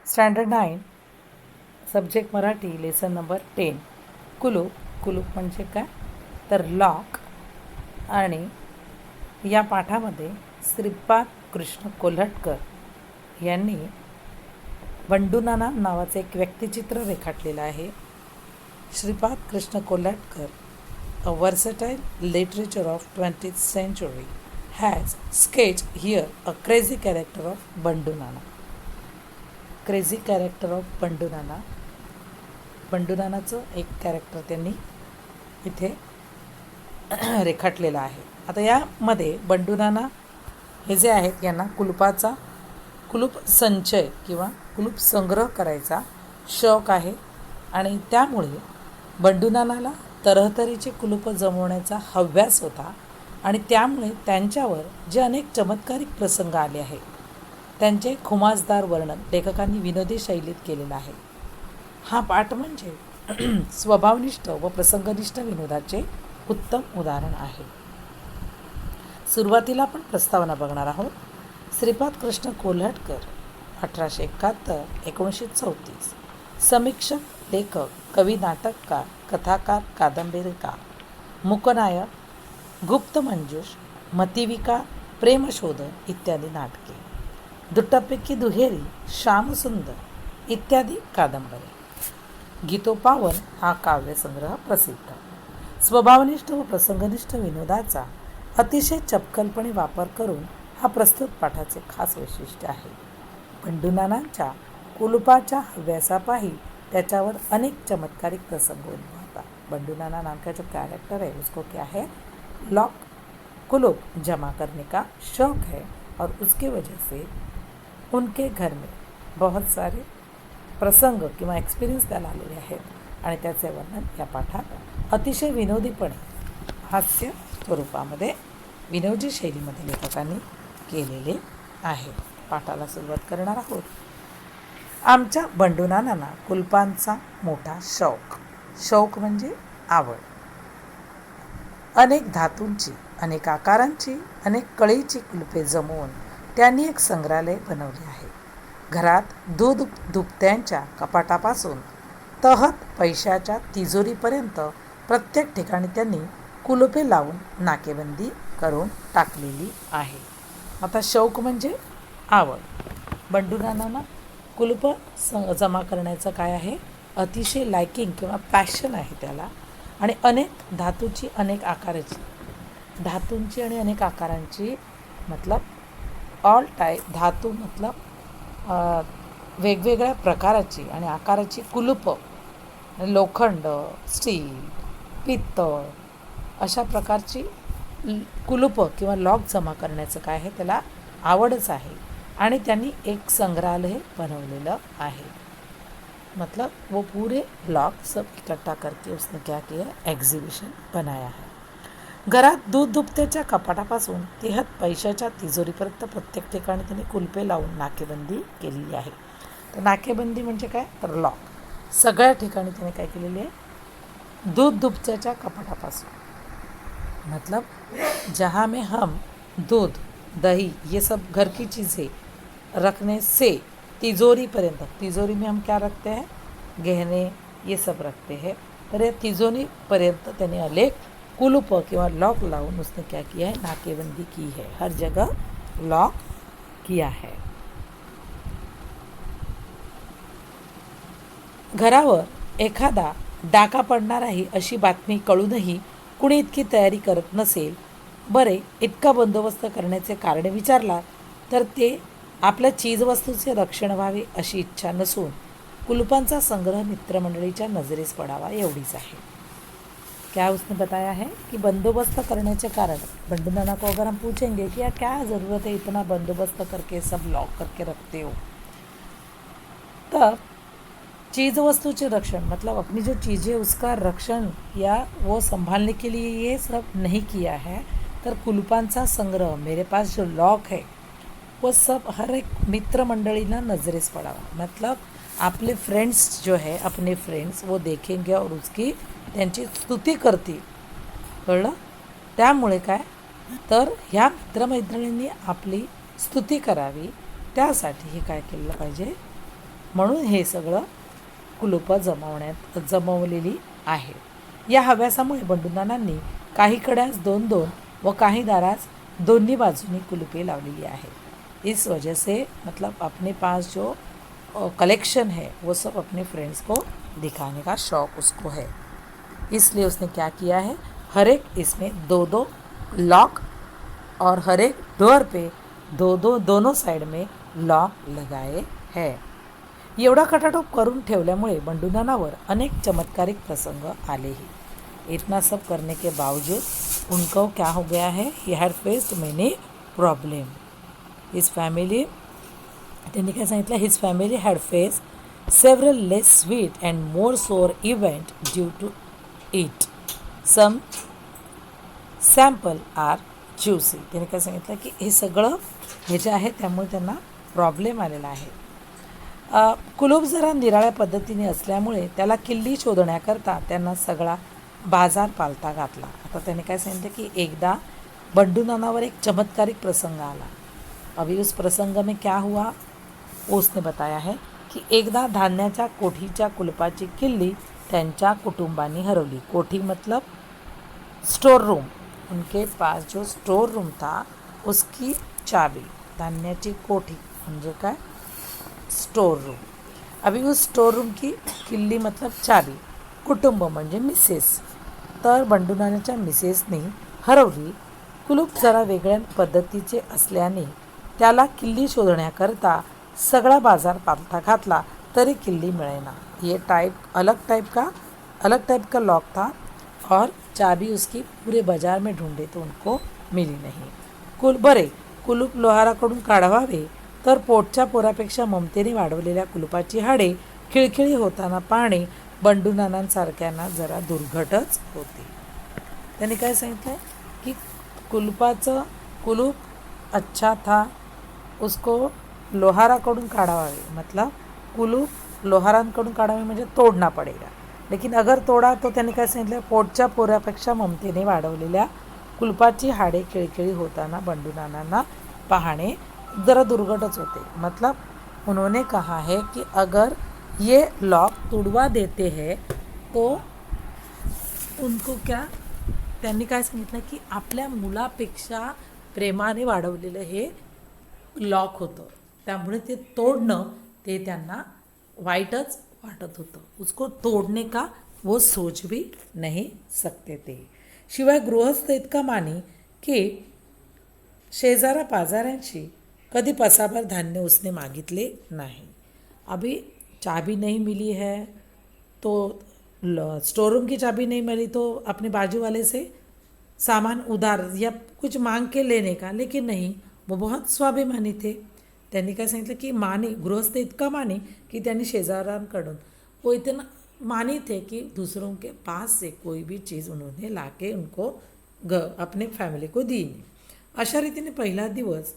Standard 9 subject Marathi lesson number 10 कुलूप. कुलूप म्हणजे काय तर लॉक. आणि या पाठामध्ये श्रीपाद कृष्ण कोल्हटकर यांनी बंडूनाना नावाचे एक व्यक्तिचित्र रेखाटलेलं आहे. श्रीपाद कृष्ण कोल्हटकर, अ versatile literature of 20th century, has sketched here a crazy character of Bandunana. Crazy character of Bandunana. बंडूनानाचं एक कॅरेक्टर त्यांनी इथे रेखाटलेलं आहे. आता यामध्ये बंडूनाना हे जे आहेत यांना कुलूप संचय किंवा कुलूप संग्रह करायचा शौक आहे. आणि त्यामुळे बंडूनानाला तऱ्हेचे कुलूप जमवण्याचा हव्यास होता. आणि त्यामुळे त्यांच्यावर जे अनेक चमत्कारिक प्रसंग आले आहेत त्यांचे खुमासदार वर्णन लेखकांनी विनोदी शैलीत केलेलं आहे. हा पाठ म्हणजे स्वभावनिष्ठ व प्रसंगनिष्ठ विनोदाचे उत्तम उदाहरण आहे. सुरुवातीला आपण प्रस्तावना बघणार आहोत. श्रीपाद कृष्ण कोल्हटकर 1871-1934, समीक्षक, लेखक, कवी, नाटककार, कथाकार, कादंबरीकार, मूकनायक, गुप्तमंजूष, मतिविका, प्रेमशोध इत्यादी नाटके, दुट्टप्पी दुहेरी, श्यामसुंदर इत्यादी कादंबरी, गीतोपावन हा काव्यसंग्रह प्रसिद्ध. स्वभावनिष्ठ व प्रसंगनिष्ठ विनोदाचा अतिशय चपखलपणे वापर करून हा प्रस्तुत पाठाचे खास वैशिष्ट्य आहे. बंडूनानांच्या कुलूपाच्या हव्यासापायी त्याच्यावर अनेक चमत्कारिक प्रसंग उद्भवतात. बंडूनाना नाम का जो कैरेक्टर है उसको क्या है, लॉक कुलूप जमा करने का शौक है और उसकी वजह से उनके घर में बहुत सारे प्रसंग किंवा एक्सपिरियन्स त्याला आलेले आहेत. आणि त्याचे वर्णन या पाठात अतिशय विनोदीपणे हास्य स्वरूपामध्ये विनोदी शैलीमध्ये लेखकांनी केलेले आहे. पाठाला सुरुवात करणार आहोत. आमच्या बंडूनानांना कुलपांचा मोठा शौक. शौक म्हणजे आवड. अनेक धातूंची, अनेक आकारांची, अनेक कळीची कुलपे जमवून त्यांनी एक संग्रहालय बनवले आहे. घरात दूध दुभत्यांच्या कपाटापासून तहत पैशाच्या तिजोरीपर्यंत प्रत्येक ठिकाणी त्यांनी कुलुपे लावून नाकेबंदी करून टाकलेली आहे. आता शौक म्हणजे आवड. बंडूनानांना कुलूप जमा करण्याचं काय आहे, अतिशय लायकिंग किंवा पॅशन आहे त्याला. आणि अनेक धातूची, अनेक आकाराची, धातूंची आणि अनेक आकारांची मतलब ऑल टाईप धातू मतलब वेगवेगळ्या प्रकाराची आणि आकाराची कुलूप, लोखंड, स्टील, पित्तळ अशा प्रकारची कुलूप किंवा लॉक जमा करण्याचं काय आहे त्याला आवडच आहे. आणि त्यांनी एक संग्रहालय बनवलेलं आहे. मतलब वो पूरे लॉक सब इकट्ठा करके उसने क्या किया, एग्जिबिशन बनाया है. घरात दूध दुभत्याच्या कपाटापासून तेहत पैशाच्या तिजोरीपर्यंत प्रत्येक ठिकाणी त्यांनी कुलपे लावून नाकेबंदी केलेली आहे. तर नाकेबंदी म्हणजे काय तर लॉक. सगळ्या ठिकाणी त्याने काय केलेली आहे, दूध दुभत्याच्या कपाटापासून मतलब जहाँ में हम दूध, दही ये सब घर की चीज़ें रखने से तिजोरी पर्यंत, तिजोरी में हम क्या रखते हैं, गहने ये सब रखते हैं. तर या तिजोरी पर्यंत त्याने अनेक कुलूप किंवा लॉक लावून उसने क्या किया है, नाकेबंदी की है. हर जगह लॉक किया है. घरावर एखादा डाका पडणार आहे अशी बातमी कळूनही कुणी इतकी तयारी करत नसेल. बरे, इतका बंदोबस्त करण्याचे कारण विचारला तर ते आपल्या चीजवस्तूचे रक्षण व्हावे अशी इच्छा नसून कुलूपांचा संग्रह मित्रमंडळीच्या नजरेस पडावा एवढीच आहे. क्या उसने बताया है कि बंदोबस्त करने के कारण बंडूनाना को अगर हम पूछेंगे कि यार क्या ज़रूरत है इतना बंदोबस्त करके सब लॉक करके रखते हो, तब चीज़ वस्तु के रक्षण मतलब अपनी जो चीज़ें उसका रक्षण या वो संभालने के लिए ये सब नहीं किया है. तर कुलूपांचा संग्रह मेरे पास जो लॉक है वो सब हर एक मित्रमंडळींना नजरेस पडावा. मतलब आपले फ्रेंड्स जो है अपने फ्रेंड्स वो देखेंगे और उसकी त्यांची स्तुती करतील. कळलं. त्यामुळे काय तर ह्या मित्रमैत्रिणींनी आपली स्तुती करावी त्यासाठी हे काय केलं पाहिजे, म्हणून हे सगळं कुलूपं जमवलेली आहे. या हव्यासामुळे बंडूनानांनी काही कड्यास 2-2 व काही दारास दोन्ही बाजूनी कुलूपे लावलेली आहे. इस वजह से मतलब अपने पास जो कलेक्शन है वो सब अपने फ्रेंड्स को दिखाने का शौक़ उसको है, इसलिए उसने क्या किया है, हर एक इसमें 2-2 लॉक और हर एक डोर पे 2-2 दोनों साइड में लॉक लगाए हैं. एवढा खटाटोप करून ठेवल्यामुळे बंडूनानावर अनेक चमत्कारिक प्रसंग आलेही. इतना सब करने के बावजूद उनको क्या हो गया है, he had faced many problem. His family, त्यांनी काय सांगितलं, his family had face several less sweet and more sour event due to it. Some sample are juicy. त्यांनी काय सांगितलं की हे सगळं हे जे आहे त्यामुळे त्यांना प्रॉब्लेम आलेला आहे. कुलूप जरा निराळ्या पद्धतीने असल्यामुळे त्याला किल्ली शोधण्याकरता त्यांना सगळा बाजार पालथा घातला. आता त्याने काय सांगितलं की एकदा बंडूनानावर एक चमत्कारिक प्रसंग आला. अभी उस प्रसंग में क्या हुआ, उसने बताया है की एकदा धान्याच्या कोठीच्या कुलपाची किल्ली त्यांच्या कुटुंबांनी हरवली. कोठी मतलब स्टोर रूम. उनके पास जो स्टोर रूम था उसकी चाबी, धान्याची कोठी म्हणजे काय, स्टोर रूम. अभी उस स्टोर रूम की किल्ली मतलब चाबी, कुटुंब म्हणजे मिसेस, तर बंडूनानाच्या मिसेसने हरवली. कुलूप जरा वेगळ्या पद्धतीचे असल्याने त्याला किल्ली शोधण्याकरता सगळा बाजार पालथा घातला तरी किल्ली मिळेना. ये अलग टाइप का लॉक था और चाबी उसकी पूरे बाजार में ढूंढे तो उनको मिली नहीं. कुलूप लोहाराकडून काढवावे तर पोटच्या पोरापेक्षा ममतेने वाढवलेल्या कुलुपाची हाडे खिळखिळी होताना पाहणे बंडूनानांसारख्यांना जरा दुर्घटच होते. त्यांनी काय सांगितलं की कुलूप अच्छा था, उसको लोहाराकडून काढवावे, मतलब कुलूप लोहारांकडून काढावे म्हणजे तोडना पडेगा. लेकिन अगर तोडा तो त्यांनी काय सांगितलं, पोटच्या पोरापेक्षा ममतेने वाढवलेल्या कुलपाची हाडे खिळखिळी होताना बंडूनानांना पाहणे ज़रा दुर्घटच होते. मतलब उन्होंने कहा है कि अगर ये लॉक तुड़वा देते हैं तो उनको क्या, त्यांनी काय सांगितलं की आपल्या मुलापेक्षा प्रेमाने वाढवलेलं हे लॉक होतं, त्यामुळे ते तोडणं ते त्यांना वाईटच वाटत होतं. उसको तोडने का वो सोच भी नहीं सकते थे. शिवाय गृहस्थ इतका मानी की शेजारा पाजाऱ्यांशी कधी पसाभर धान्य उसने मागितले नाही. अभी चाबी नहीं मिली है तो स्टोर रूम की चाबी नहीं मिली तो अपने बाजू वाले से सामान उधार या कुछ मांग के लेने का, लेकिन नहीं, वो बहुत स्वाभिमानी थे. त्यांनी काय सांगितलं की गृहस्थ इतका मानी की त्यांनी शेजाऱ्यांकडून वो इतना मानी थे कि दूसरों के पास से कोई भी चीज़ उन्होंने लाके उनको अपने फॅमिली को दी नहीं. अशा रीतीने पहिला दिवस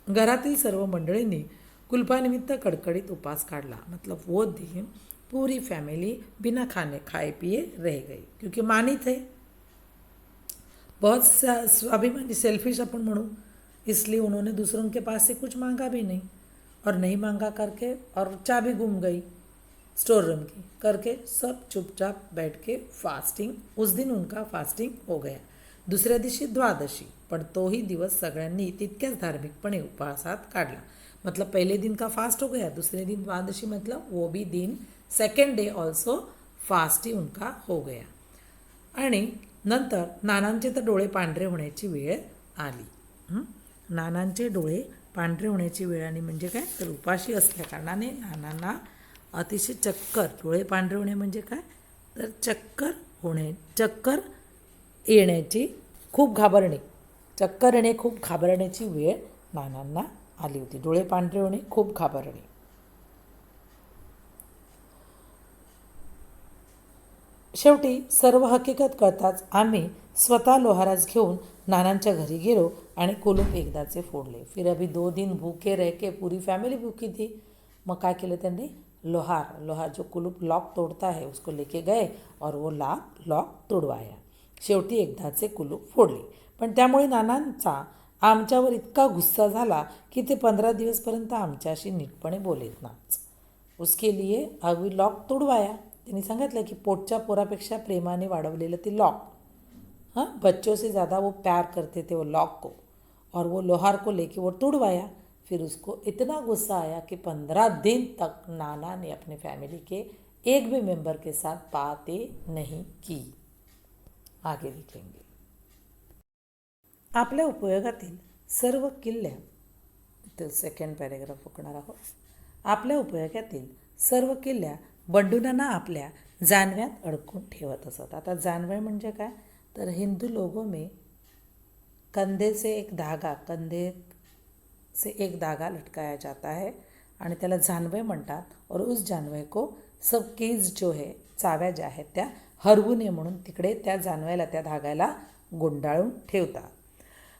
घरातील सर्व मंडळींनी कुलपानिमित्त कडकडीत उपास काढला. मतलब वो दिन पूरी फैमिली बिना खाए पिए रह गई, क्योंकि मानी थे, बहुत स्वाभिमानी, सेल्फिश अपन म्हणू, इसलिए उन्होंने दूसरों के पास से कुछ मांगा भी नहीं और नहीं मांगा करके और चाबी गुम गई स्टोर रूम की करके सब चुपचाप बैठ के फास्टिंग, उस दिन उनका फास्टिंग हो गया. दुसऱ्या दिवशी द्वादशी, पण तोही दिवस सगळ्यांनी तितक्याच धार्मिकपणे उपवासात काढला. मतलब पहले दिन का फास्ट हो गया, दूसरे दिन द्वादशी, मतलब वो भी दिन सेकंड डे ऑल्सो फास्ट ही उनका हो गया. आणि नंतर नानांचे तर डोळे पांढरे होण्याची वेळ आली. नानांचे डोळे पांढरे होण्याची वेळ आली म्हणजे काय, तर उपाशी असल्या कारणाने नानांना अतिशय डोळे पांढरे होणे म्हणजे काय, तर चक्कर येण्याची खूप घाबरण्याची वेळ नानांना आली होती. डोळे पांढरे होणे, खूप घाबरणे. शेवटी सर्व हकीकत कळताच आम्ही स्वतः लोहारास घेऊन नानांच्या घरी गेलो आणि कुलूप एकदाचे फोडले. फिर अभी 2 दिन भूखे रह के पूरी फैमिली भूखी थी. मग काय केलं त्यांनी, लोहार जो कुलूप लॉक तोड़ता है उसको लेके गए और वो लॉक तोड़वाया. शेवटी एकदाचे कुलूप फोडले. पण त्यामुळे नानांचा आमच्यावर इतका गुस्सा झाला की ते 15 दिवसपर्यंत आमच्याशी नीटपणे बोलेत नाच. उसके लिए अभी लॉक तुडवाया. त्यांनी सांगितलं की पोटच्या पोरापेक्षा प्रेमाने वाढवलेलं ते लॉक. हाँ, बच्चों से ज़्यादा वो प्यार करते थे वो लॉक को, और वो लोहार को लेके वो तुड़वाया. फिर उसको इतना गुस्सा आया कि 15 दिन तक नाना ने अपने फैमिली के एक भी मेंबर के साथ बातें नहीं की. आगे लिखेंगे. आपल्या उपयोगातील सर्व किल्ल्या, तर सेकंड पॅरेग्राफ बघणार आहोत. आपल्या उपयोगातील सर्व किल्ल्या बंडूनाना आपल्या जानव्यात अडकून ठेवत असत. आता जानवे म्हणजे काय, तर हिंदू लोगों में कंधे से एक धागा लटकाया जाता है आणि त्याला जानवे म्हणतात. और उस जानवे को सब कीज जो है, चाव्या ज्या आहेत त्या हरवू नये म्हणून तिकडे त्या जानव्याला, त्या धाग्याला गुंडाळून ठेवतात.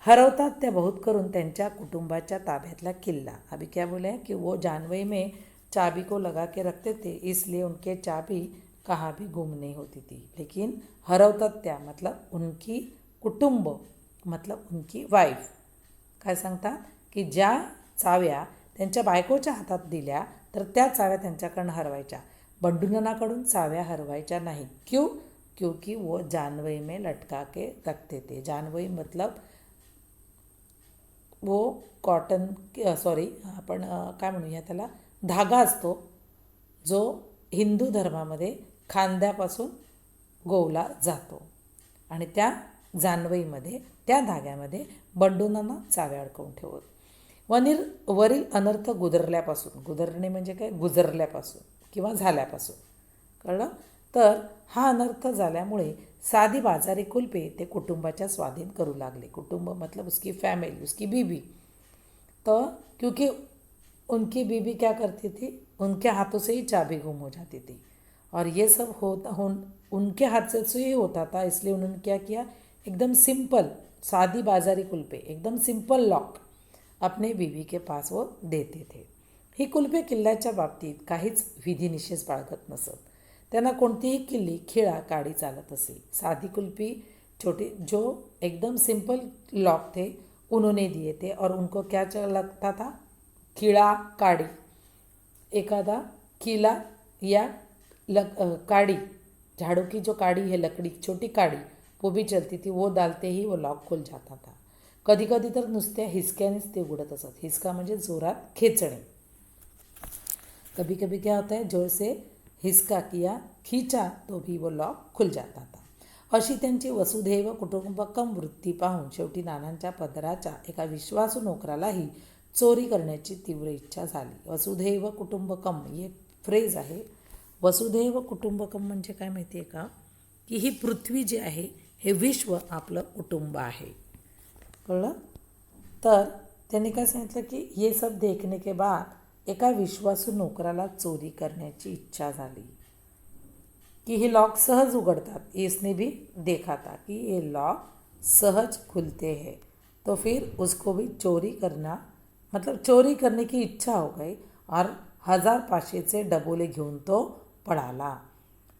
हरवतात त्या बहुत करून त्यांच्या कुटुंबाच्या ताब्यातला किल्ला. अभी क्या बोले कि वो जानवे में चाबी को लगा के रखते थे, इसलिए उनके चाबी कहाँ भी गुम नहीं होती थी. लेकिन हरवतात त्या मतलब उनकी कुटुंब, मतलब उनकी वाईफ. काय सांगतात की ज्या चाव्या त्यांच्या बायकोच्या हातात दिल्या तर त्या चाव्या त्यांच्याकडनं हरवायच्या, बंडूनानाकडून चाव्या हरवायच्या नाही. क्यों? क्योंकि वो जानवई में लटका के रखते थे. जानवई मतलब वो कॉटन, सॉरी आपण काय म्हणूया त्याला, धागा असतो जो हिंदू धर्मामध्ये खांद्यापासून गोवला जातो. आणि त्या जानवईमध्ये, त्या धाग्यामध्ये बंडूनाना चाव्या अडकवून ठेवत. वरील अनर्थ गुदरल्यापासून, गुदरणे म्हणजे काय, गुजरल्यापासून किंवा झाल्यापासून, कळलं. तर हा अनर्थ झाल्यामुळे साधी बाजारी कुलपे ते कुटुंबाच्या स्वाधीन करू लागले. कुटुंब मतलब उसकी फैमिली, उसकी बीवी. तो क्योंकि उनकी बीवी क्या करती थी, उनके हाथों से ही चाबी गुम हो जाती थी और ये सब उनके हाथ से ही होता था. इसलिए उन्होंने क्या किया, एकदम सिंपल सादी बाजारी कुलपे, एकदम सिंपल लॉक अपने बीवी के पास वो देते थे. ही कुलपे किल्ल्याच्या बाबतीत काहीच विधिनिषेध बाळगत नसत. त्यांना कोणतीही किल्ली खिळा काडी चालत असे. सादी कुल्फी छोटी जो एकदम सिंपल लॉक थे उन्होंने दिए थे और उनको क्या लगता था, खिड़ा काड़ी. एखादा किला या काड़ी, झाड़ू की जो काड़ी है, लकड़ी छोटी काड़ी, वो भी चलती थी. वो डालते ही वो लॉक खुल जाता था. कधी कधी तर नुसत्या हिसक्यानेच ते उघडत असत. हिसका म्हणजे जोरात खेचणे. कभी कभी क्या होता है, जोर से हिसका किया, खींचा तो भी वो लॉक खुल जाता था. अशी त्यांची वसुधैव कुटुंबकम वृत्ती पाहून शेवटी नानांच्या पदराच्या एका विश्वासू नोकरालाही चोरी करण्याची तीव्र इच्छा झाली. वसुधैव कुटुंबकम हे फ्रेज आहे. वसुधैव कुटुंबकम म्हणजे काय माहिती आहे का, की ही पृथ्वी जी आहे हे विश्व आपलं कुटुंब आहे. कळलं. तर त्यांनी काय सांगितलं की ये सब देखने के बाद एका विश्वासू नोकराला चोरी करण्याची इच्छा झाली कि ये लॉक सहज उगड़तात. इसने भी देखा था कि ये लॉक सहज खुलते हैं. तो फिर उसको भी चोरी करना, मतलब चोरी करने की इच्छा हो गई और 1500 डबोले घेऊन तो पळाला.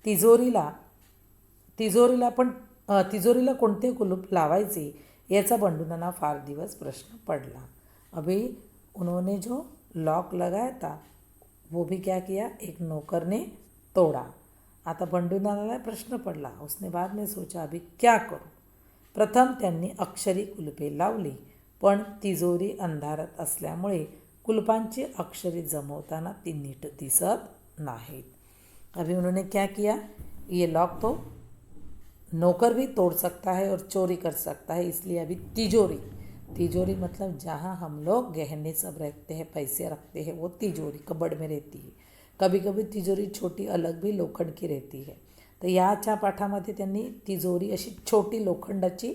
तिजोरीला कोणते कुलूप लावायचे याचा बंडूनाना फार दिवस प्रश्न पडला. अभी उन्होंने जो लॉक लगाया था वो भी क्या किया, एक नौकर ने तोड़ा. आता बंडूनानाला प्रश्न पडला. उसने बाद में सोचा अभी क्या करूं. प्रथम त्यांनी अक्षरी कुलपे लावली, पण तिजोरी अंधारात असल्यामुळे कुलपांची अक्षरे जमवताना ती नीट दिसत नाहीत. अभी उन्होंने क्या किया, ये लॉक तो नौकर भी तोड़ सकता है और चोरी कर सकता है, इसलिए अभी तिजोरी मतलब जहाँ हम लोग गहने सब रखते हैं, पैसे रखते हैं, वो तिजोरी कबड़ में रहती है. कभी कभी तिजोरी छोटी अलग भी लोखंड की रहती है. तर याच्या पाठामध्ये त्यांनी तिजोरी अशी छोटी लोखंडाची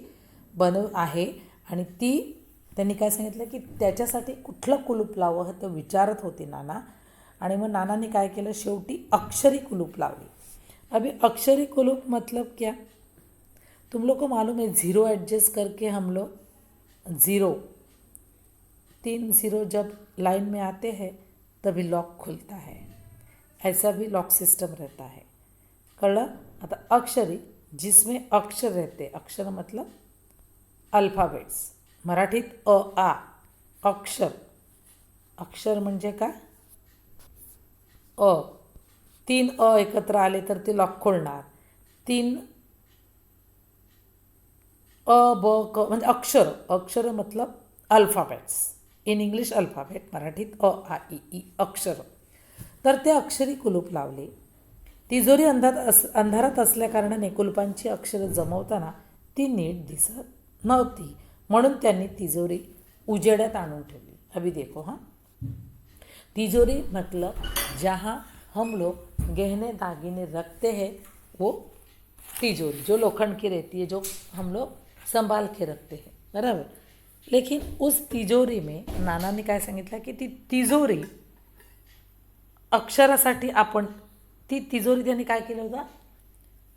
बनव आहे आणि ती त्यांनी काय सांगितलं की त्याच्यासाठी कुठलं कुलूप लावं हे तर विचारत होते नाना. आणि मग नानाने काय केलं, शेवटी अक्षरी कुलूप लावली. अभी अक्षरी कुलूप मतलब क्या, तुम लोग को मालूम है, ज़ीरो एडजस्ट करके हम लोग 3 ज़ीरो जब लाइन में आते हैं तभी लॉक खुलता है. ऐसा भी लॉक सिस्टम रहता है. कळलं. आता अक्षरी जिसमें अक्षर रहते, अक्षर मतलब अल्फ़ाबेट्स, मराठीत आ अक्षर. अक्षर म्हणजे काय? अ. 3 एकत्र आले तर ते लॉक खोलणार. 3 ब क म्हणजे अक्षर. अक्षर मतलब अल्फाबेट्स. इन इंग्लिश अल्फाबेट, मराठीत आ इ ई अक्षर. तर ते अक्षरी कुलूप लावले. तिजोरी अंधारात असल्याकारणाने कुलपांची अक्षरं जमवताना ती नीट दिसत नव्हती. म्हणून त्यांनी तिजोरी उजेडात आणून ठेवली. अभी देखो हां. तिजोरी मतलब जहाँ हम लोग गहने दागिने रखते हैं वो तिजोरी, जो लोखंड की रहती है, जो हम लोग संभाल के रखते हैं, बराबर. लेकिन उस तिजोरी में नानांनी काय सांगितलं की ती तिजोरी अक्षरासाठी आपण ती तिजोरी त्यांनी काय केलं होतं,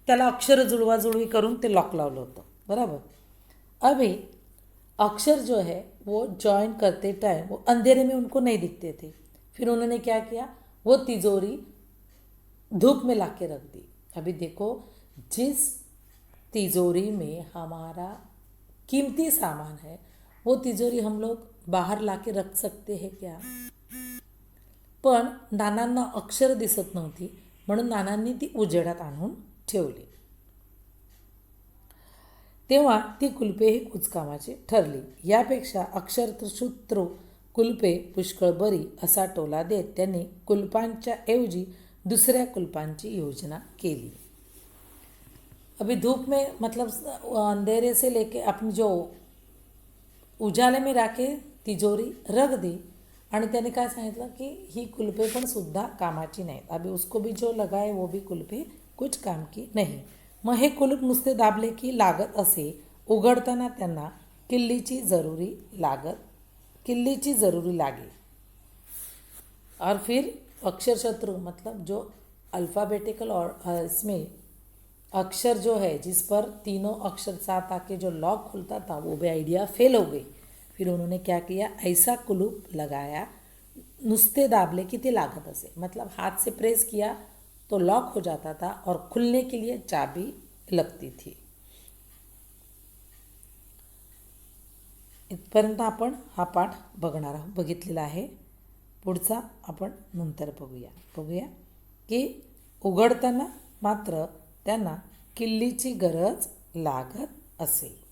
त्याला अक्षर जुळवाजुळवी करून ते लॉक लावलं होतं, बराबर. अभी अक्षर जो है वो जॉइन करते टाइम वो अंधेरे में उनको नहीं दिखते थे. फिर उन्होंने क्या किया, वो तिजोरी धूप में ला के रख दी. अभी देखो, जिस तिजोरी में हमारा कीमती सामान है वो तिजोरी हम लोग बाहर ला के रख सकते हैं क्या? पण नानांना अक्षर दिसत नव्हती, म्हणून नानांनी ती उजेडात आणून ठेवली. तेव्हा ती कुलपेही कुचकामाची ठरली. यापेक्षा अक्षरसूत्र कुलपे पुष्कळ बरी असा टोला देत त्यांनी कुलपांच्या ऐवजी दूसऱ्या कुलपांची योजना केली. अभी धूप में मतलब अंधेरे से लेके अपनी जो उजाले में राखे तिजोरी रख दी. आणि त्याने काय सांगितलं की ही कुलपे पण सुद्धा कामाची नाहीत. अभी उसको भी जो लगाए वो भी कुलपे कुछ काम की नाही. मग हे कुलूप नुसते दाबले की लागत असे. उघडताना त्यांना किल्लीची जरूरी लागे. और फिर अक्षरशत्रु मतलब जो अल्फ़ाबेटिकल और इसमें अक्षर जो है जिस पर तीनों अक्षर साथ आके जो लॉक खुलता था वो भी आइडिया फेल हो गई. फिर उन्होंने क्या किया, ऐसा कुलूप लगाया, नुस्ते दाबले कि ते लागत असे. मतलब हाथ से प्रेस किया तो लॉक हो जाता था और खुलने के लिए चाबी लगती थी. इथपर्यंत आपण हा पाठ बघितलेला आहे. पुढचा आपण नंतर बघूया की उघडताना मात्र त्यांना किल्लीची गरज लागत असे.